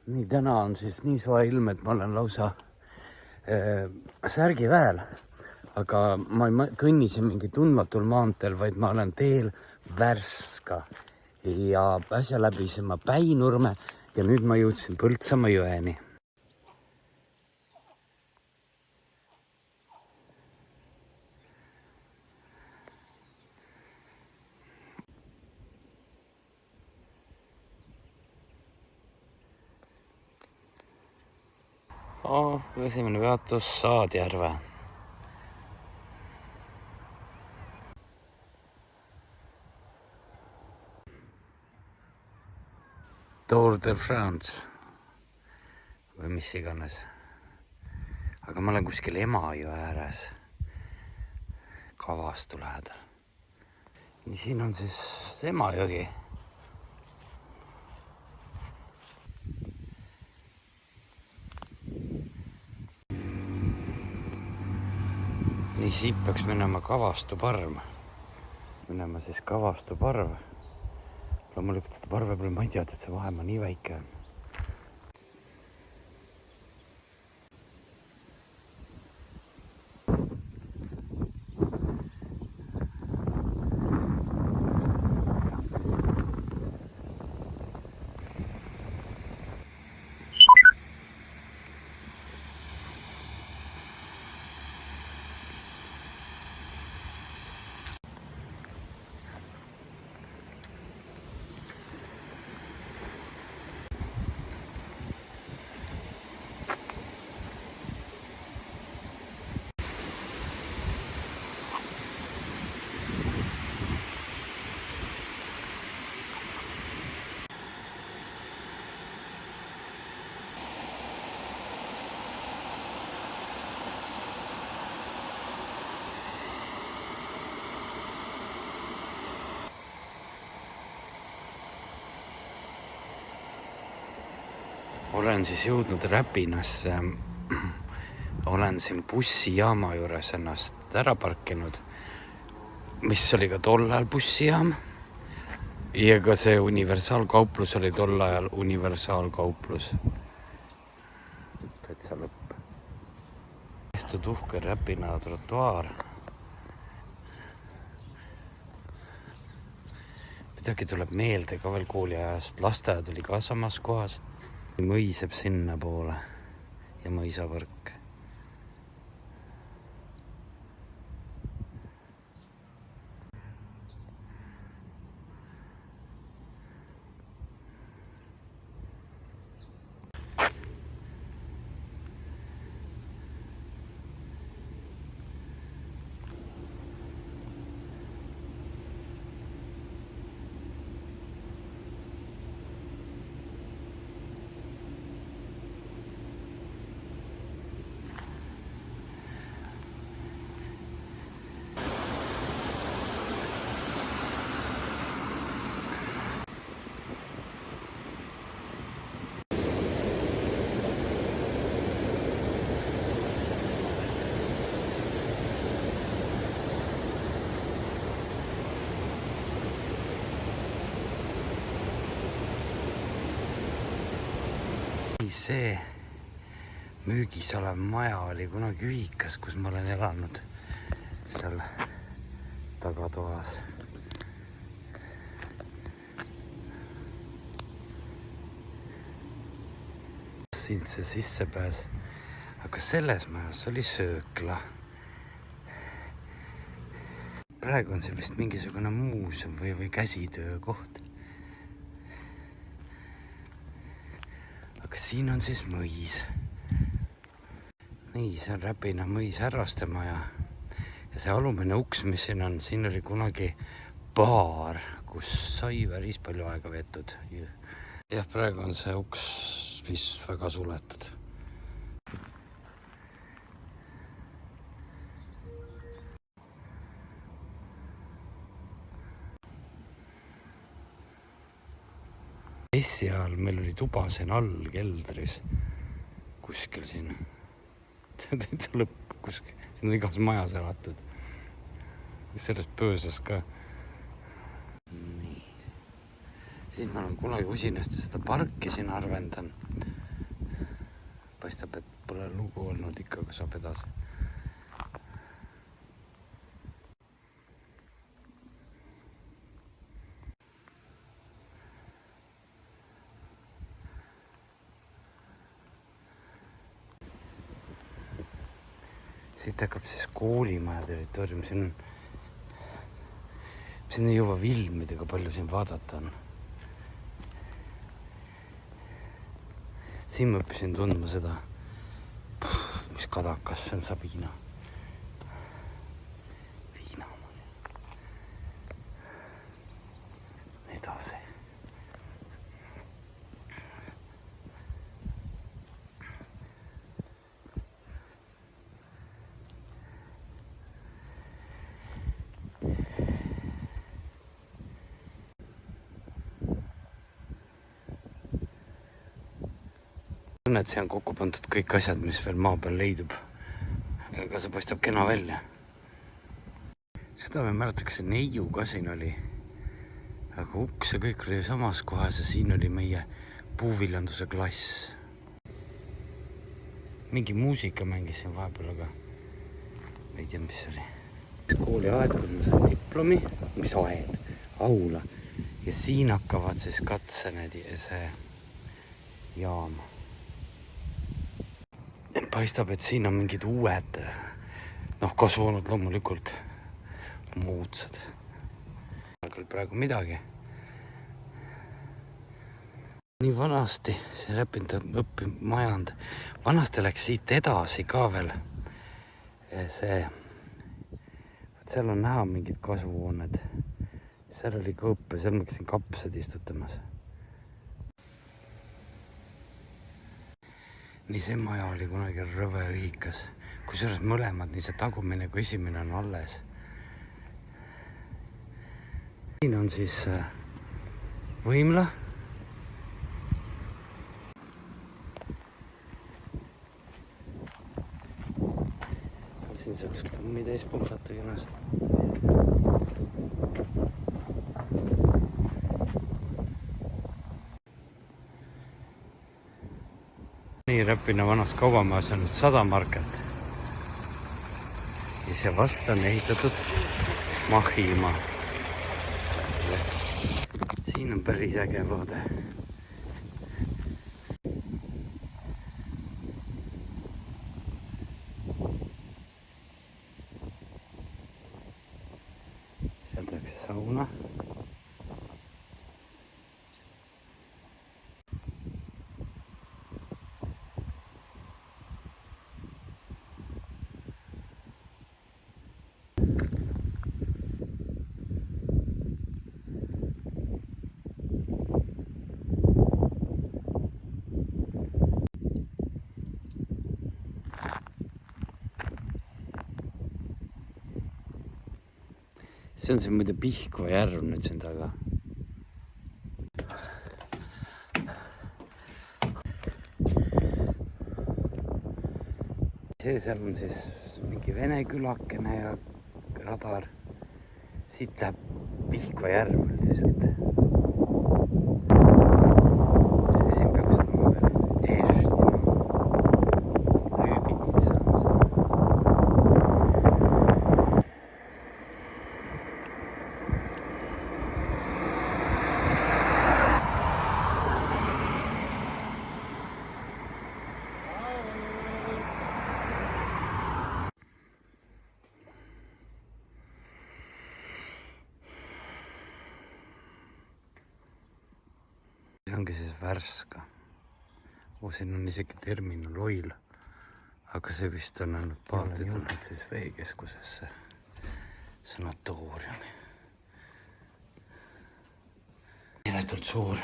Nii, täna on siis nii soe ilm, et ma olen lausa särgiväel, aga ma ei kõnnisi mingi tundmatul maanteel, vaid ma olen teel Värska ja äsja läbisin ma Päinurme ja nüüd ma jõudsin Põltsamaa jõeni. Esimene peatus Saadjärve. Tour de France või mis iganes. Aga ma olen kuskil Emajõe ääres, Kavastu lähedal. Ja siin on siis Emajõgi. Nii siit peaks minema Kavastu parv. Minema siis Kavastu parv. Loomulikult seda parve peale ma ei tead, et see vahemaa nii väike on. Olen siis jõudnud Räpinasse. Olen siin bussijaama juures ennast ära parkinud, mis oli ka tol ajal bussijaam. Ja ka see universaalkauplus oli tol ajal universaalkauplus. Täitsa lõpp. Tehtud uhke Räpina trotuaar. Midagi tuleb meelde ka veel kooliajast. Lasteaed oli ka samas kohas. Mõiseb sinna poole ja mõisavõrk. See müügis olev maja oli kunagi ühikas, kus ma olen elanud seal tagatoas. Siin see sissepääs, aga selles majas oli söökla. Praegu on see vist mingisugune muuseum või käsitöökoht. Aga siin on siis mõis. Nii, see on Räpina mõis härrastemaja. Ja see alumine uks, mis siin oli kunagi baar, kus sai päris palju aega veetud. Jah, praegu on see uks vist väga suletud. Seal meil oli tuba siin all keldris, kuskil siin. See on täitsa lõpp kuskil. Siin on igas majas elatud. Selles pöösas ka. Nii. Siis ma olen kunagi usinasti seda parki siin arvendan. paistab, et pole lugu olnud, ikka aga saab edasi. Siit hakkab siis koolimaja territoorium, siin ei jõua filmidega palju siin vaadata on. Siin ma õppisin tundma seda, mis kadakas, see on Sabina. Viinamaa. Edasi. Et see on kokku pandud kõik asjad, mis veel maa peal leidub. Aga see paistab kena välja. Seda me mäletaks, see neiu ka siin oli. Aga uks ja kõik oli samas kohas ja siin oli meie puuviljanduse klass. Mingi muusika mängis siin vahepeal, aga ei tea, mis see oli. Kooli aed, ma sain diplomi, mis aed, aula. Ja siin hakkavad siis katsened see jaam. Paistab, et siin on mingid uued, kasvanud loomulikult muudsad. Küll praegu midagi. Nii vanasti, see õppimajand. Vanasti läks siit edasi ka veel see, seal on näha mingid kasvuhooned. Seal oli ka õppe, seal ma käisin kapsad istutamas. Nii see maja oli kunagi rõve ühikas, kusjuures mõlemad, nii see tagumine kui esimene on alles. Siin on siis võimla. Siin saaks kummi täis pumpata ennast. Nii Räpina vanas kaubamajas on nüüd 100 market. Ja see vast on ehitatud Mahimaa. Siin on päris äge vaade. Seal tehakse sauna. See on see muide Pihkva järv nüüd siin taga. See seal on siis mingi vene külakene ja radar. Siit läheb Pihkva järv üldiselt. See siin peaks olema veel Eestimaa. Lüübinitsa on see. See ongi siis Värska. Siin on isegi terminal oil. Aga see vist on ainult paatid olnud siis veekeskusesse sanatooriumi. Meeletult suur.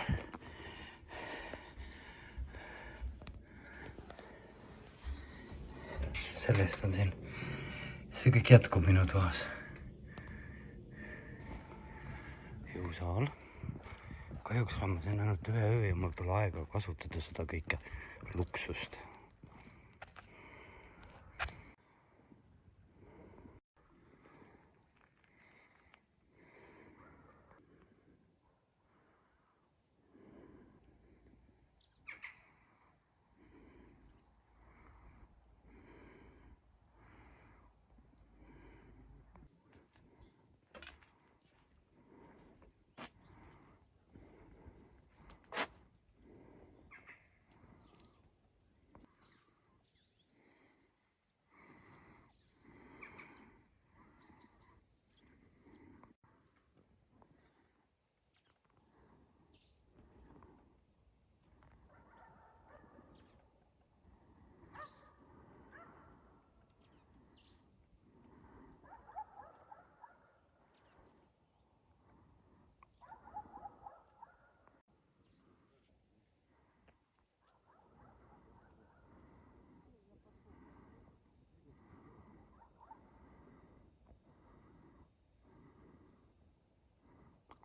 Sellest on siin. See kõik jätkub minu toas. Jõusaal. Kahjuks ma siin ainult ühe öö ja mul pole aega kasutada seda kõike luksust.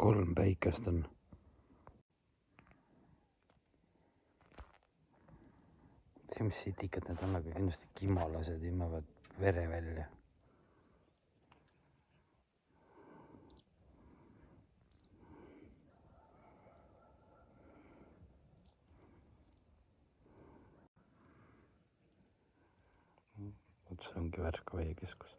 3 päikest on. See, mis sitikad need on, aga kindlasti kimalased imavad vere välja. See ongi Värska veekeskus.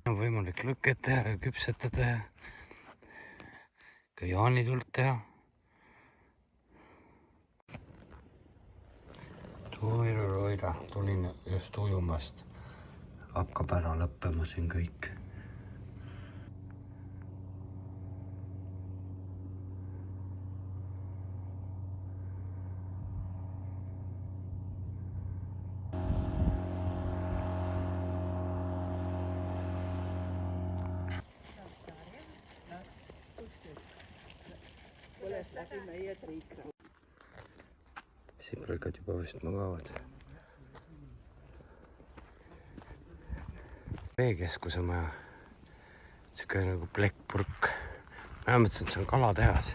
On võimalik lõket teha ja küpsetada ja ka jaanitult teha. Toira, tulin just ujumast. Hakkab ära lõppema siin kõik. Sibrikad juba vist magavad. Veekeskuse maja. Siuke nagu plekkpurk. Ma mõtlesin, et see on kalatehas.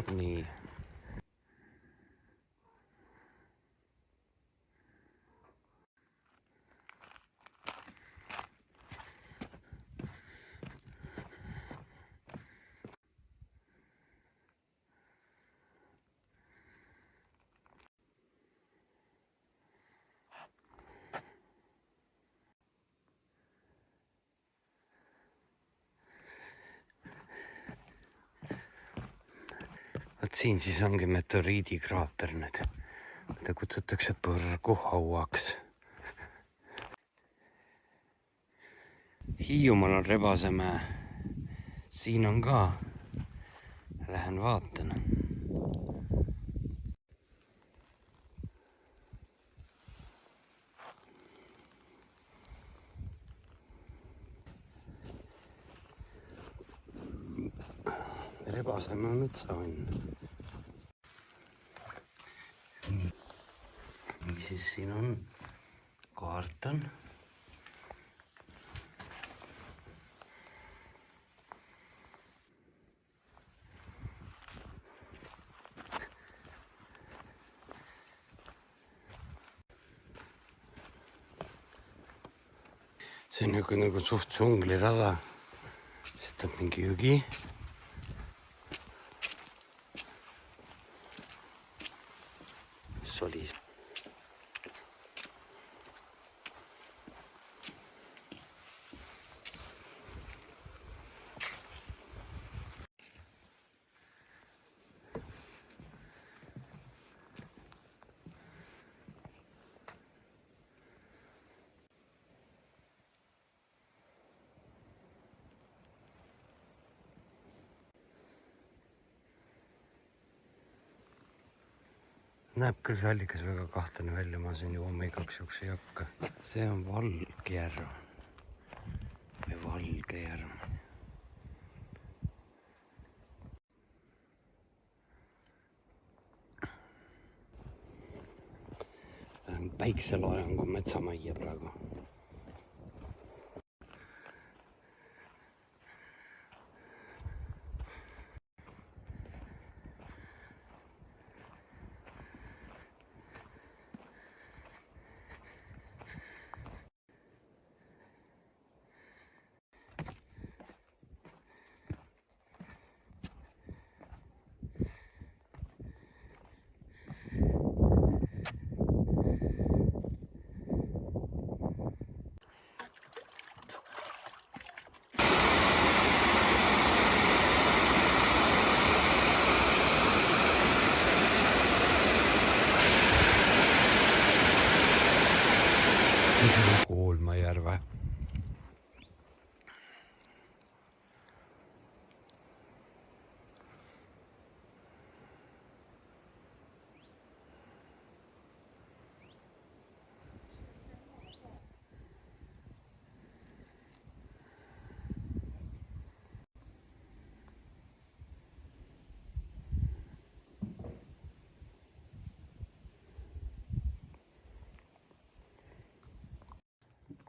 Nii. Vot siin siis ongi meteoriidikraater nüüd. Mida kutsutakse põrguhauaks. Hiiumaal on Rebasemäe. Siin on ka. Lähen vaatan. Rebasemäe metsavann. Mis siis siin on? Kaart on. See on nagu suht džunglirada. Siit on mingi jõgi. Solis. Näeb küll see allikas väga kahtlane välja, ma siin jooma igaks juhuks ei hakka. See on Valgjärv või Valgejärv. Lähen päikseloojangu metsamajja praegu.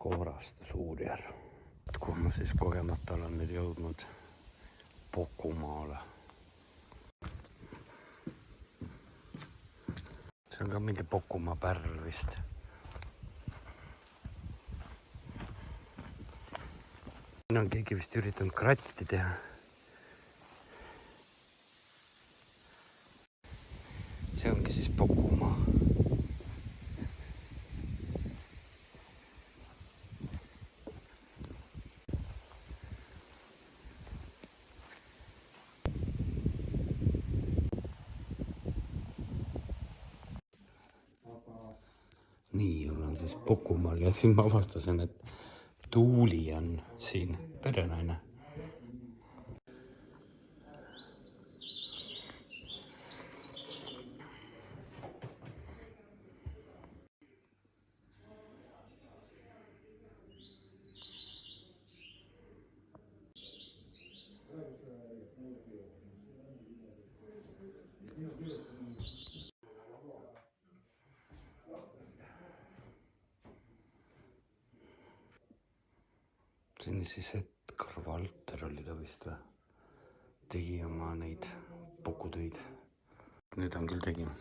Kooraste Suurjärv. Kuhu ma siis kogemata olen nüüd jõudnud Pokumaale. See on ka mingi Pokumaa pärl vist. Siin on keegi vist üritanud kratti teha. See ongi siis Pokumaa. Nii, olen siis Pokumaal ja siin ma avastasin, et Tuuli on siin perenaine. Siin siis Edgar Valter oli ta vist või? Tegi oma neid pokutöid. Nüüd on küll tegime.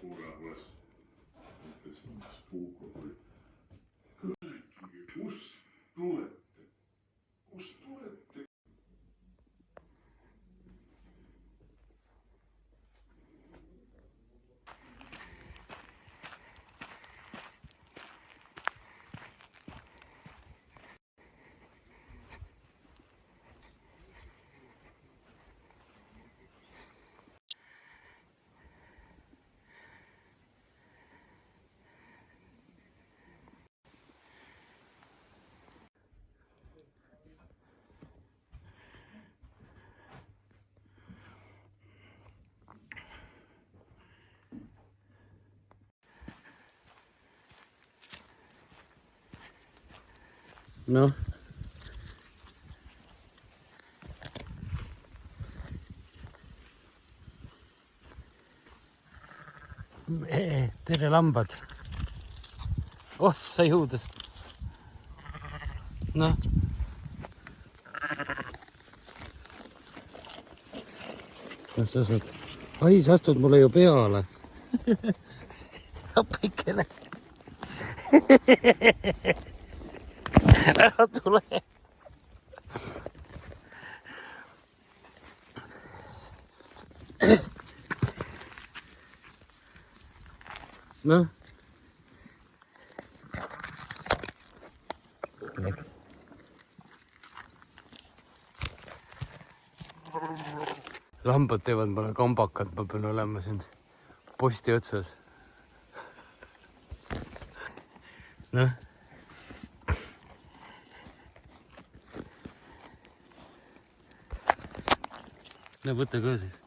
Rahvas mõtles mingi Stuuko kui kõikigi, kust tulete? Kust tulete? Noh. Tere lambad. Ossa jõudes. Noh. Kas sa saad? Ai, sa astud mulle ju peale. Appikene. Ära tule. Noh. Lambad teevad mulle kambakad, ma pean olema siin posti otsas. Noh. No võta ka siis.